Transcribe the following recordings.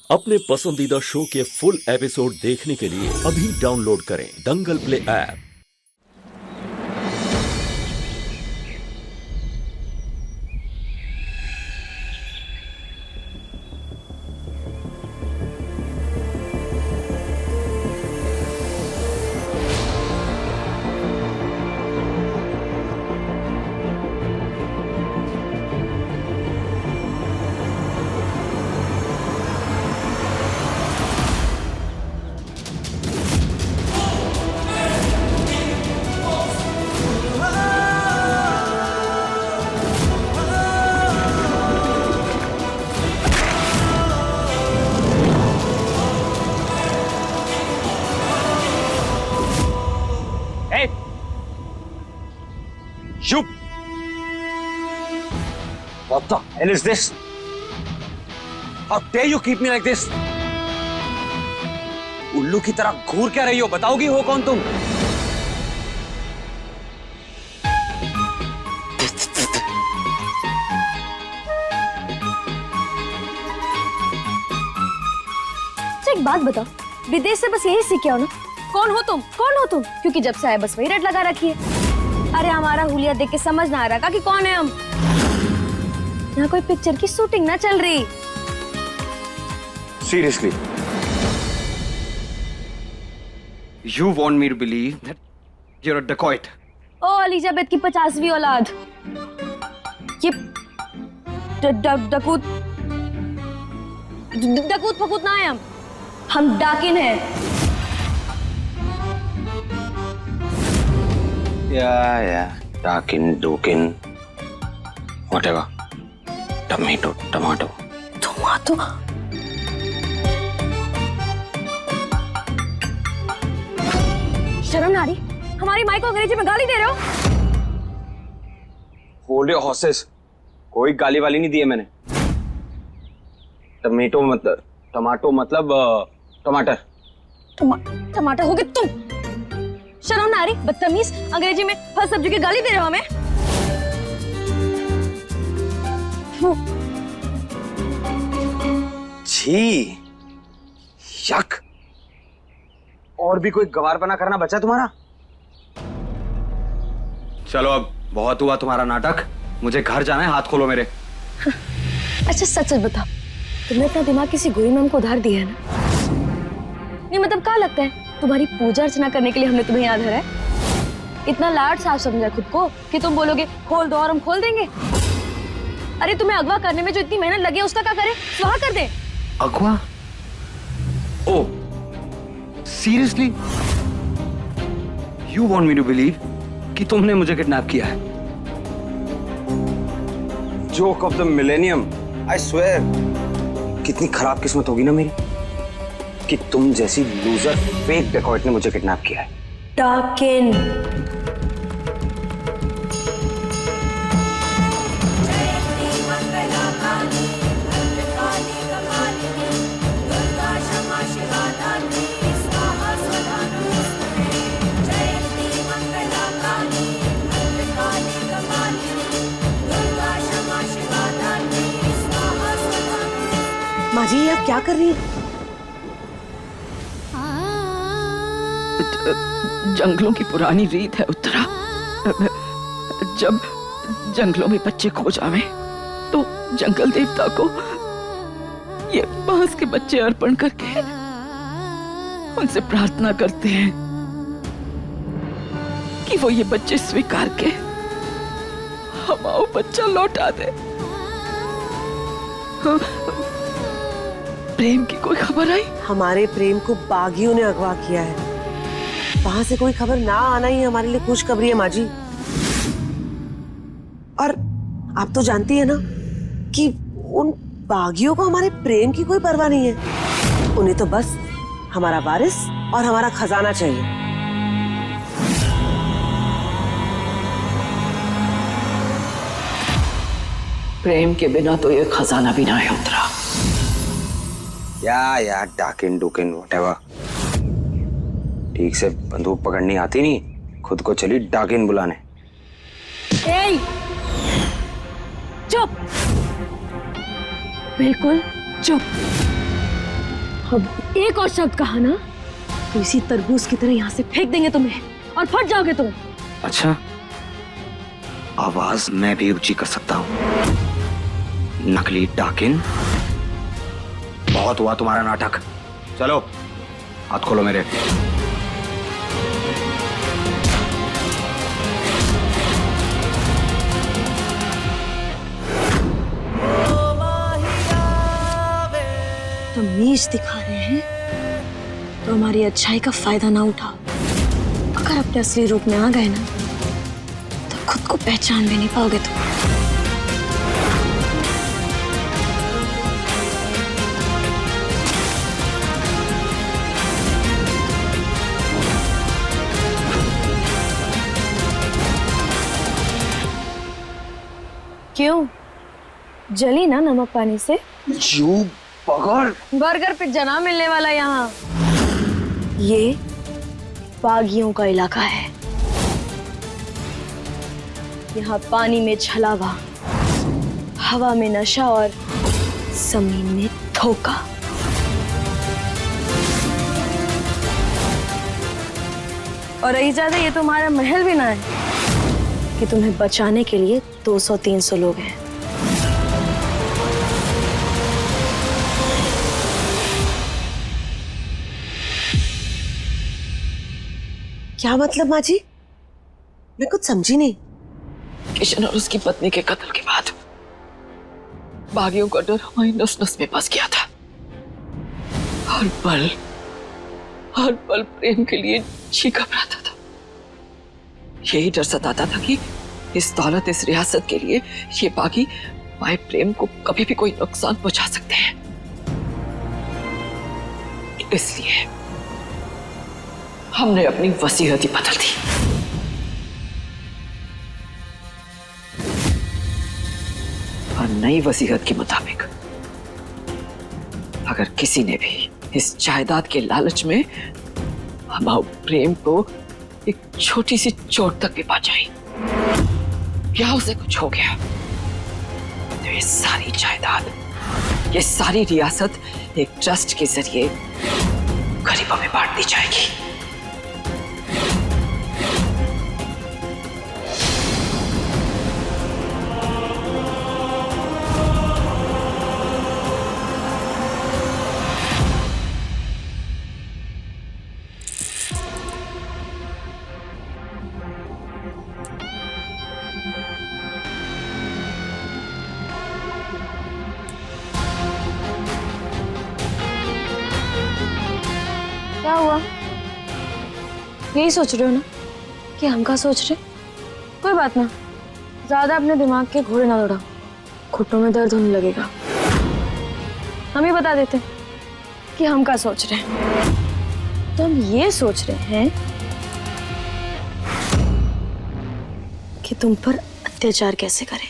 अपने पसंदीदा शो के फुल एपिसोड देखने के लिए अभी डाउनलोड करें Dangal play app. Hey! You! What the hell is this? How dare you keep me like this? उल्लू की तरह घूर क्या रही हो? बताओगी हो कौन तुम? एक बात बताओ, विदेश से बस यही सीखे हो ना? कौन हो तुम? कौन हो तुम? क्योंकि जब से आए बस वही रट लगा रखी है। अरे हमारा हुलिया देख के समझ ना आ रहा कि कौन है हम। यहाँ कोई पिक्चर की शूटिंग ना चल रही। Seriously? You want me to believe that you're a dacoit? ओ एलिजाबेथ की 50वीं औलाद। ये डकूत फकूत ना है हम डाकिन हैं। Yeah. Dakin, whatever. Tomato. शर्म ना आ रही? हमारी माई को अंग्रेजी में गाली दे रहे हो? Hold your horses. कोई गाली वाली नहीं दी है मैंने। टमाटो मतलब टमाटर। टमाटर हो गए तुम। शर्म ना आ रही? बदतमीज, अंग्रेजी में हर सब्जी की गाली दे रहे हो हमें। छी, यक। और भी कोई गवारपना करना बचा तुम्हारा? चलो अब बहुत हुआ तुम्हारा नाटक। मुझे घर जाना है, हाथ खोलो मेरे। अच्छा सच बताओ, तुमने अपना दिमाग किसी गोरी मैम को उधार दिया है ना? नहीं मतलब क्या लगता है तुम्हारी पूजा अर्चना करने के लिए हमने तुम्हें याद है? इतना लाड साफ समझा खुद को कि तुम बोलोगे खोल दो और हम खोल देंगे। अरे तुम्हें अगवा करने में जो इतनी मेहनत लगी है उसका क्या करें? स्वाहा कर दे। अगवा? ओ, seriously? You want me to believe कि तुमने मुझे किडनैप किया है? Joke of the millennium, I swear। कितनी खराब किस्मत होगी ना मेरी कि तुम जैसी लूजर फेक डेकॉइट ने मुझे किडनैप किया है। डाकिन। माँ जी ये आप क्या कर रही हैं? जंगलों की पुरानी रीत है उत्तरा। जब जंगलों में बच्चे खो जावे तो जंगल देवता को ये बांस के बच्चे अर्पण करके उनसे प्रार्थना करते हैं कि वो ये बच्चे स्वीकार के हमारा बच्चा लौटा दे। प्रेम की कोई खबर आई? हमारे प्रेम को बागियों ने अगवा किया है। वहां से कोई खबर ना आना ही हमारे लिए खुशखबरी है माँ जी। और आप तो जानती है ना कि उन बागियों को हमारे प्रेम की कोई परवाह नहीं है। उन्हें तो बस हमारा वारिस और हमारा खजाना चाहिए। प्रेम के बिना तो ये खजाना भी ना है उत्तरा। या डाकिन डुकिन व्हाटएवर। ठीक से बंदूक पकड़नी आती नहीं, खुद को चली डाकिन बुलाने। चुप, बिल्कुल चुप। अब एक और शब्द कहा ना तो इसी तरबूज की तरह यहाँ से फेंक देंगे तुम्हें और फट जाओगे तुम। अच्छा, आवाज मैं भी ऊंची कर सकता हूँ। नकली डाकिन, बहुत हुआ तुम्हारा नाटक। चलो हाथ खोलो मेरे। तमीज दिखा रहे हैं तो हमारी अच्छाई का फायदा ना उठाओ। अगर अपने असली रूप में आ गए ना तो खुद को पहचान भी नहीं पाओगे तुम। क्यों, जली ना नमक पानी से? यू पकड़। बर्गर पिज्जा ना मिलने वाला यहाँ। ये बागियों का इलाका है। यहाँ पानी में छलावा, हवा में नशा और जमीन में धोखा। और रही ज्यादा ये तुम्हारा महल भी ना है कि तुम्हें बचाने के लिए 200-300 लोग हैं। क्या मतलब माँ जी? मैं कुछ समझी नहीं। किशन और उसकी पत्नी के कत्ल के बाद बागियों का डर हमारी नस नस में बस गया था। हर पल प्रेम के लिए जी घबराता था। यही डर सताता था कि इस दौलत, इस रियासत के लिए ये बागी माए प्रेम को कभी भी कोई नुकसान पहुंचा सकते हैं। इसलिए हमने अपनी वसीयत ही बदल दी। और नई वसीयत के मुताबिक अगर किसी ने भी इस जायदाद के लालच में हमारे प्रेम को एक छोटी सी चोट तक भी पहुंचाई या उसे कुछ हो गया तो ये सारी जायदाद, ये सारी रियासत एक ट्रस्ट के जरिए गरीबों में बांट दी जाएगी। क्या हुआ? यही सोच रहे हो ना कि हम क्या सोच रहे? कोई बात ना, ज्यादा अपने दिमाग के घोड़े ना दौड़ाओ, घुटनों में दर्द होने लगेगा। हम ही बता देते कि हम क्या सोच रहे हैं। तो हम ये सोच रहे हैं कि तुम पर अत्याचार कैसे करें।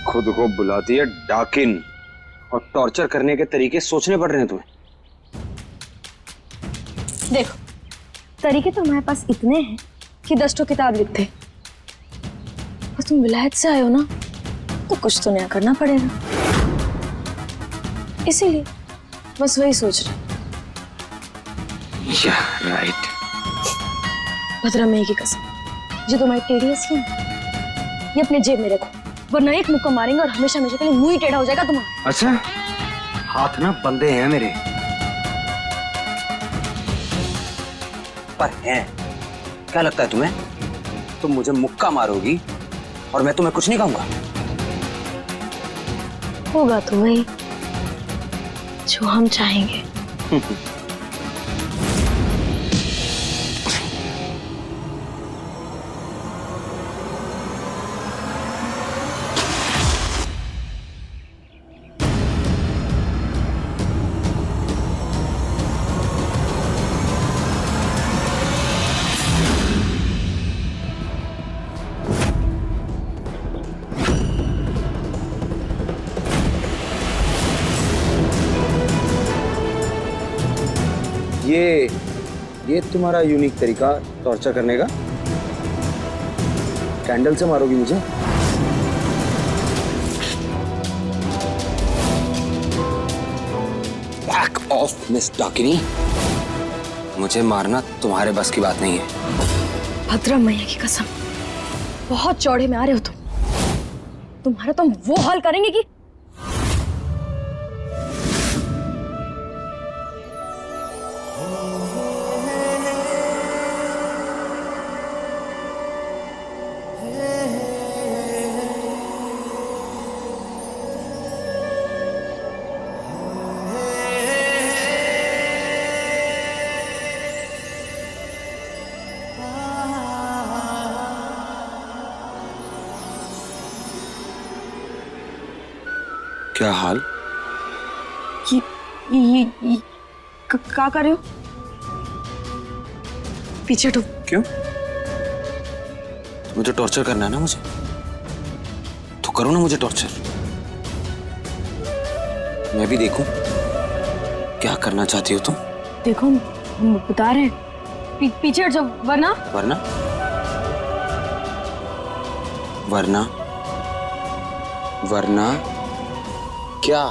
खुद को बुलाती है डाकिन और टॉर्चर करने के तरीके सोचने पड़ रहे हैं तुम्हें। देखो, तरीके तो हमारे पास इतने हैं कि 10 ठो किताब लिखते। और तुम विलायत से आए हो ना तो कुछ तो नया करना पड़ेगा, इसीलिए बस वही सोच रहे। राइट। भद्रा मेरी की कसम, जो तुम्हारी टेढ़ी हंसी है ये अपने जेब में रखो, वरना एक मुक्का मारेंगे और हमेशा हमेशा के लिए मुंह ही टेढ़ा हो जाएगा तुम्हारा। अच्छा, हाथ ना बंधे हैं मेरे, पर हैं। क्या लगता है तुम्हें तुम मुझे मुक्का मारोगी और मैं तुम्हें कुछ नहीं कहूंगा? होगा तो वही जो हम चाहेंगे। ये तुम्हारा यूनिक तरीका टॉर्चर करने का? कैंडल से मारोगी मुझे? Back off miss Dakini. मुझे मारना तुम्हारे बस की बात नहीं है। भद्रा मैया की कसम, बहुत चौड़े में आ रहे हो तुम। तुम्हारा तो हम वो हाल करेंगे कि क्या हाल? क्या कर रहे हो? पीछे हटो। क्यों? मुझे टॉर्चर करना है ना मुझे, तो करो ना मुझे टॉर्चर। मैं भी देखूं क्या करना चाहती हो तुम। देखो हम बता रहे हैं, पीछे हट जाओ वरना। वरना वरना वरना क्या?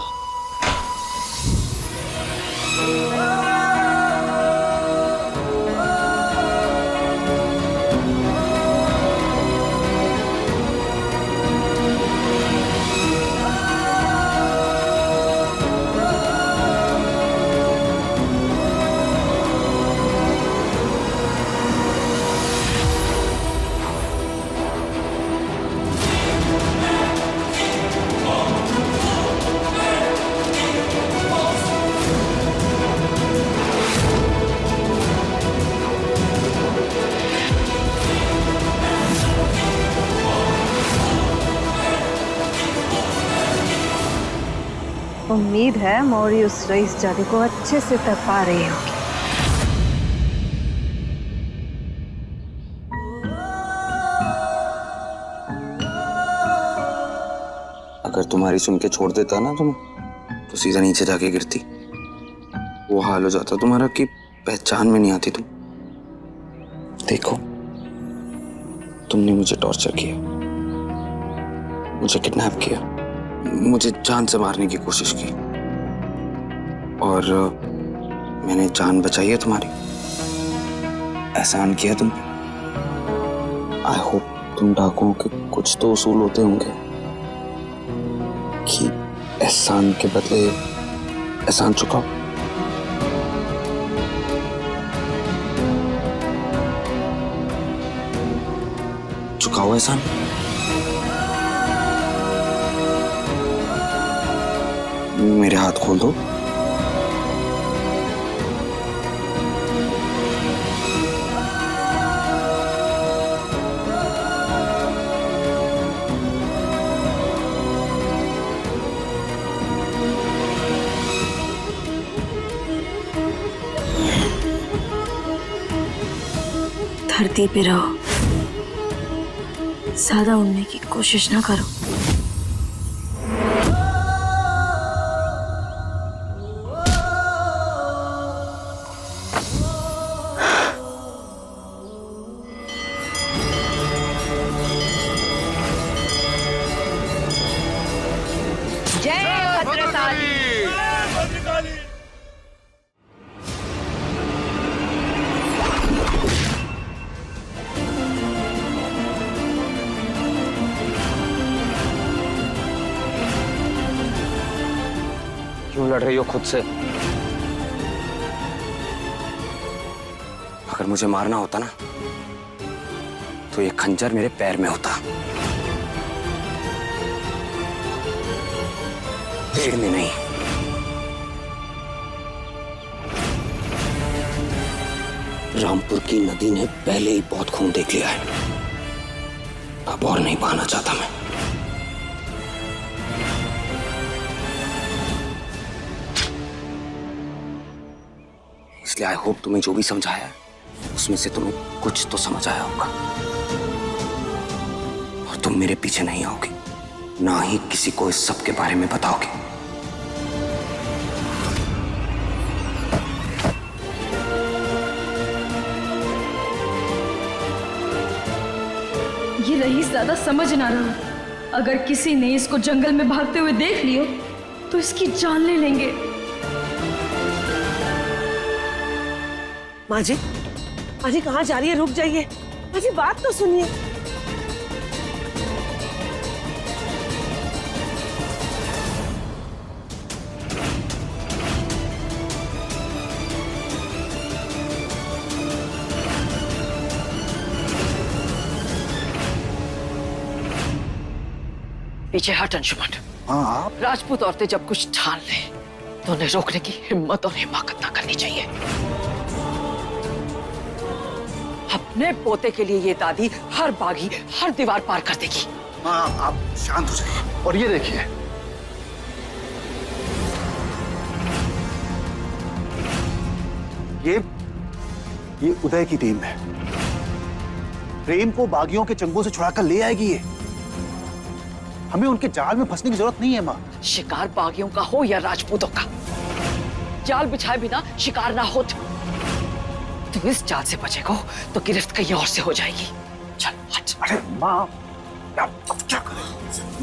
उम्मीद है मौरी उस रईस जादे को अच्छे से तपा रही होगी। अगर तुम्हारी सुन के छोड़ देता ना तुम, तो सीधा नीचे जाके गिरती। वो हाल हो जाता तुम्हारा कि पहचान में नहीं आती तुम। देखो, तुमने मुझे टॉर्चर किया, मुझे किडनैप किया, मुझे जान से मारने की कोशिश की, और मैंने जान बचाई है तुम्हारी। एहसान किया तुम पे। आई होप तुम डाकुओं के कुछ तो उसूल होते होंगे कि एहसान के बदले एहसान चुकाओ। चुकाओ एहसान। मेरे हाथ खोल दो। धरती पे रहो, ज्यादा उड़ने की कोशिश ना करो। क्यों लड़ रही हो खुद से? अगर मुझे मारना होता ना, तो ये खंजर मेरे पैर में होता, पेड़ में नहीं। रामपुर की नदी ने पहले ही बहुत खून देख लिया है, अब और नहीं बहाना चाहता मैं। इसलिए आई होप तुम्हें जो भी समझाया है, उसमें से तुम्हें कुछ तो समझ आया होगा, और तुम मेरे पीछे नहीं आओगे, ना ही किसी को इस सब के बारे में बताओगे। ये रईस ज्यादा समझ ना रहा। अगर किसी ने इसको जंगल में भागते हुए देख लियो तो इसकी जान ले लेंगे। माँ जी कहाँ जा रही है? रुक जाइए माँ जी, बात तो सुनिए। पीछे हट अंशुमन। हाँ आप? राजपूत औरतें जब कुछ ठान ले तो उन्हें रोकने की हिम्मत और हिमाकत ना करनी चाहिए। अपने पोते के लिए ये दादी हर बागी, हर दीवार पार कर देगी। हाँ आप शांत हो जाइए। और ये देखिए, ये उदय की टीम है। प्रेम को बागियों के चंगुल से छुड़ाकर ले आएगी ये। हमें उनके जाल में फंसने की जरूरत नहीं है माँ। शिकार बागियों का हो या राजपूतों का, जाल बिछाए बिना शिकार ना हो तो इस जाल से बचेगा तो गिरफ्त कहीं और से हो जाएगी। चल हट। अरे माँ, अब क्या करें?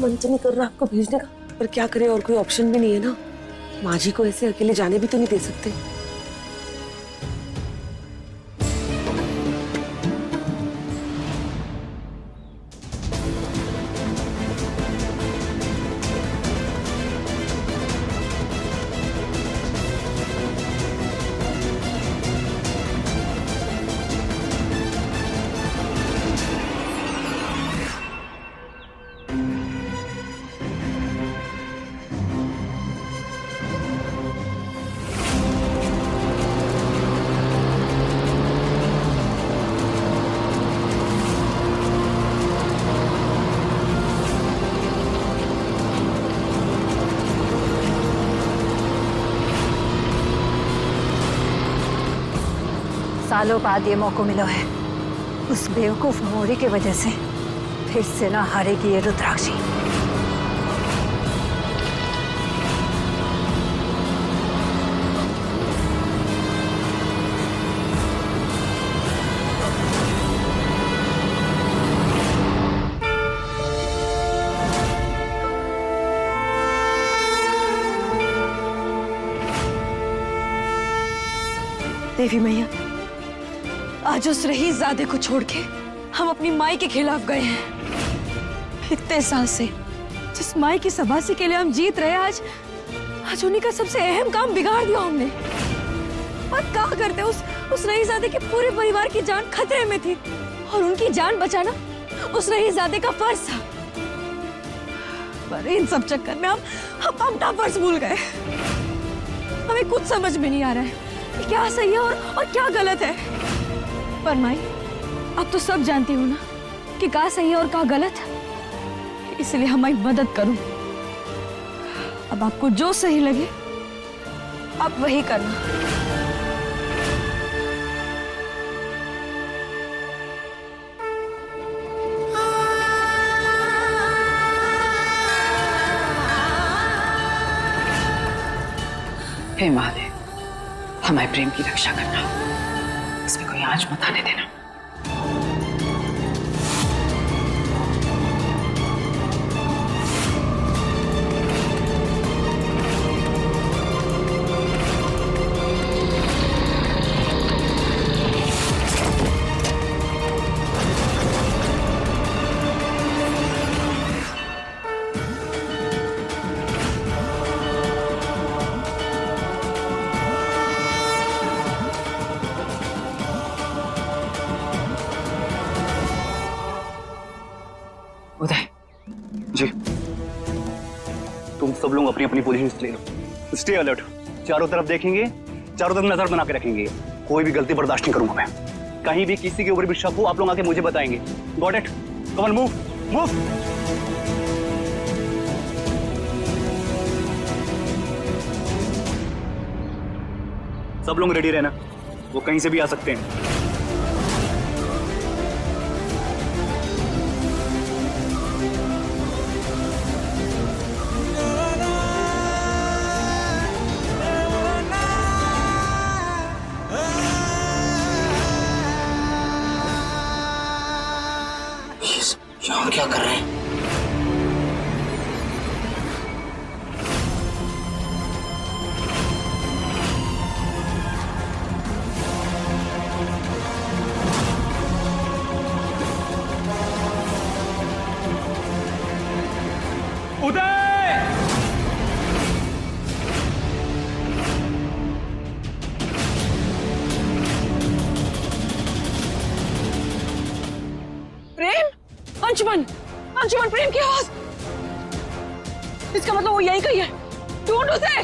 मन तो नहीं कर रहा आपको भेजने का, पर क्या करें, और कोई ऑप्शन भी नहीं है ना। माँ जी को ऐसे अकेले जाने भी तो नहीं दे सकते। सालों बाद ये मौका मिला है। उस बेवकूफ मोरी की वजह से फिर से ना हारेगी ये रुद्राक्षी। देवी मैया, आज उस रहीज़ादे को छोड़ के हम अपनी माई के खिलाफ गए हैं। इतने साल से जिस माई की सबासी के लिए हम जीत रहे, आज उन्हीं का सबसे अहम काम बिगाड़ दिया हमने। और क्या करते, उस रहीज़ादे के पूरे परिवार की जान खतरे में थी और उनकी जान बचाना उस रहीज़ादे का फर्ज था। पर इन सब चक्कर में हम अपना फर्ज भूल गए। हमें कुछ समझ में नहीं आ रहा है कि क्या सही है और क्या गलत है। पर माई, अब तो सब जानती हूँ ना कि क्या सही है और क्या गलत, इसलिए हमारी मदद करूं। अब आपको जो सही लगे आप वही करना। हे महादेव, हमारे प्रेम की रक्षा करना, इसमें कोई आंच मत आने देना। उदय जी, तुम सब लोग अपनी अपनी पोजीशन ले लो। स्टे अलर्ट, चारों तरफ देखेंगे, चारों तरफ नजर बना के रखेंगे। कोई भी गलती बर्दाश्त नहीं करूंगा मैं। कहीं भी किसी के ऊपर भी शक हो, आप लोग आके मुझे बताएंगे। Got it? Come on, move move. सब लोग रेडी रहना, वो कहीं से भी आ सकते हैं। यहाँ क्या कर रहे हैं? अंशुमन, अंशुमन, प्रेम की आवाज। इसका मतलब वो यहीं कहीं है। ढूंढ उसे।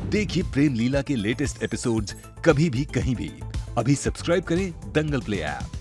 देखिए प्रेम लीला के लेटेस्ट एपिसोड्स कभी भी कहीं भी। अभी सब्सक्राइब करें दंगल प्ले ऐप।